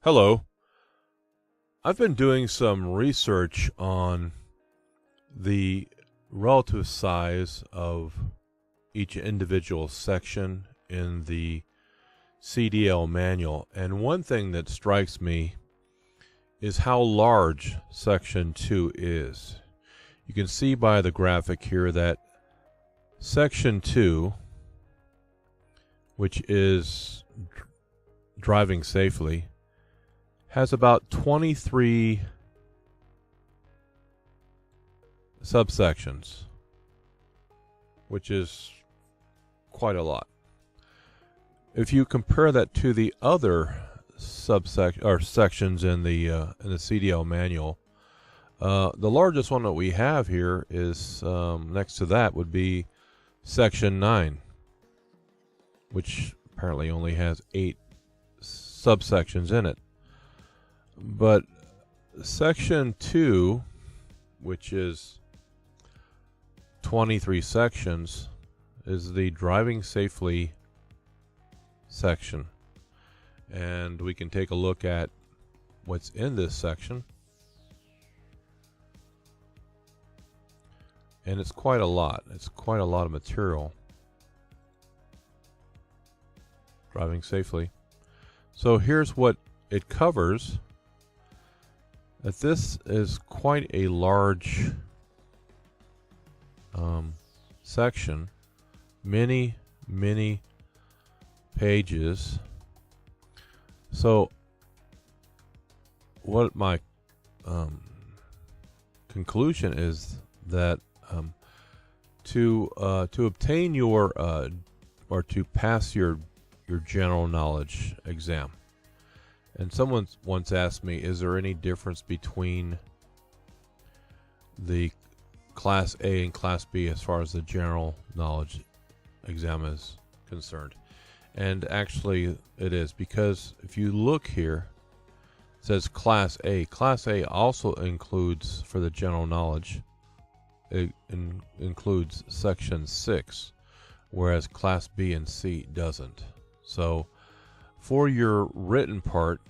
Hello. I've been doing some research on the relative size of each individual section in the CDL manual, and one thing that strikes me is how large Section 2 is. You can see by the graphic here that Section 2, which is driving safely, has about 23 subsections, which is quite a lot. If you compare that to the other sections in the CDL manual, the largest one that we have here is next to that would be Section 9, which apparently only has 8 subsections in it. But Section 2, which is 23 sections, is the driving safely section. And we can take a look at what's in this section. And it's quite a lot. It's quite a lot of material. Driving safely. So here's what it covers. That this is quite a large section, many pages. So what my conclusion is that to obtain your or to pass your general knowledge exam. And someone once asked me, is there any difference between the Class A and Class B as far as the general knowledge exam is concerned? And actually it is, because if you look here, it says Class A. Class A also includes, for the general knowledge, it includes Section 6, whereas Class B and C doesn't. So for your written part,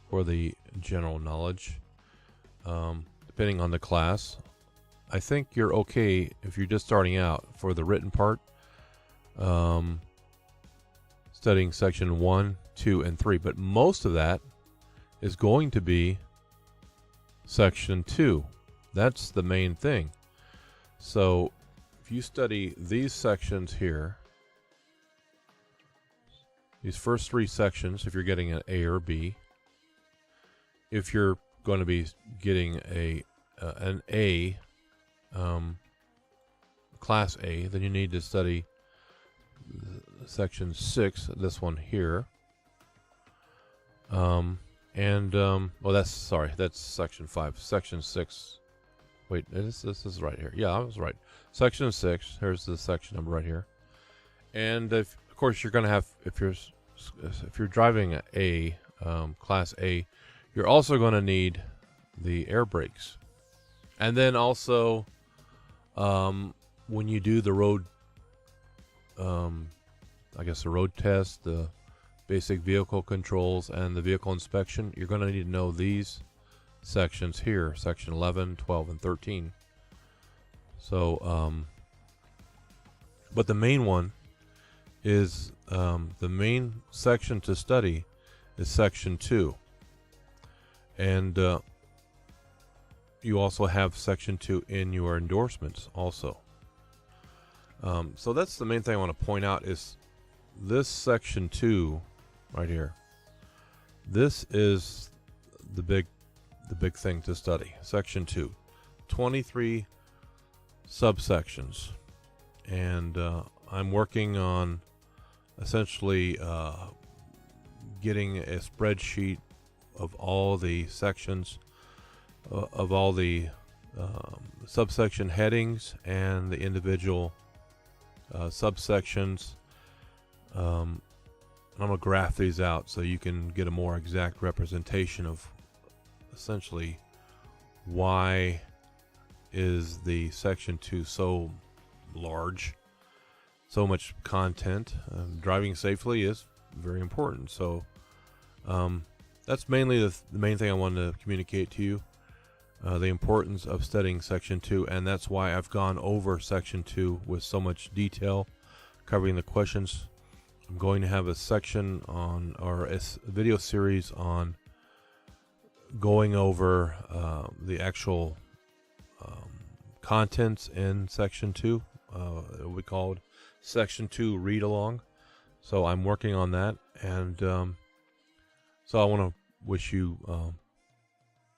for the general knowledge, depending on the class, I think you're okay if you're just starting out for the written part, studying Section 1, 2, and 3. But most of that is going to be Section 2. That's the main thing. So if you study these sections here, these first 3 sections, if you're getting an A or B, if you're going to be getting an A, Class A, then you need to study Section 6, this one here. Well, that's Section 5. Section 6. Wait, this is right here. Yeah, I was right. Section 6. Here's the section number right here. And of course, you're going to have, if you're driving a Class A, you're also going to need the air brakes. And then also, when you do the road, the road test, the basic vehicle controls, and the vehicle inspection, you're going to need to know these sections here, Section 11, 12, and 13. So, but the main one is, the main section to study is Section 2. And you also have Section 2 in your endorsements also. So that's the main thing I want to point out, is this Section 2 right here. This is the big thing to study. Section 2. 23 subsections. And I'm working on essentially getting a spreadsheet of all the sections, of all the subsection headings and the individual subsections. I'm going to graph these out so you can get a more exact representation of essentially why is the Section 2 so large, so much content. Driving safely is very important. So that's mainly the main thing I wanted to communicate to you, the importance of studying Section 2, and that's why I've gone over Section 2 with so much detail, covering the questions. I'm going to have a section on, or a video series on, going over the actual contents in Section 2. We called Section 2 Read Along. So I'm working on that, and so I want to wish you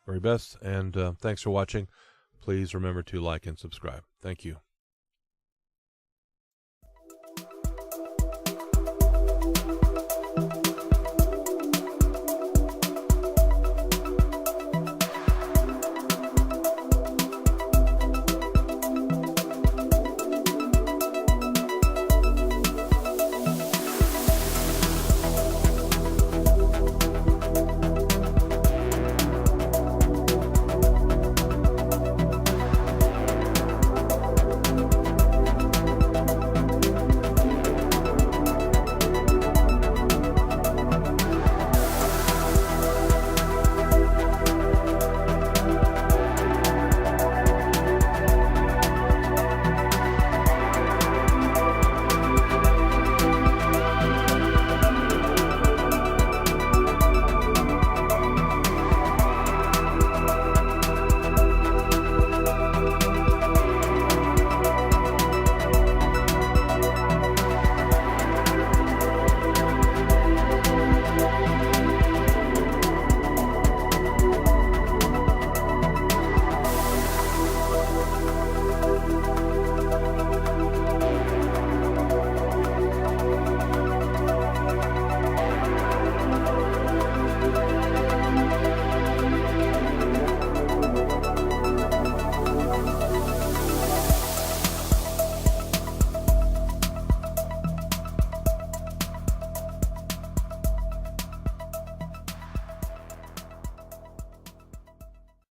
very best, and thanks for watching. Please remember to like and subscribe. Thank you.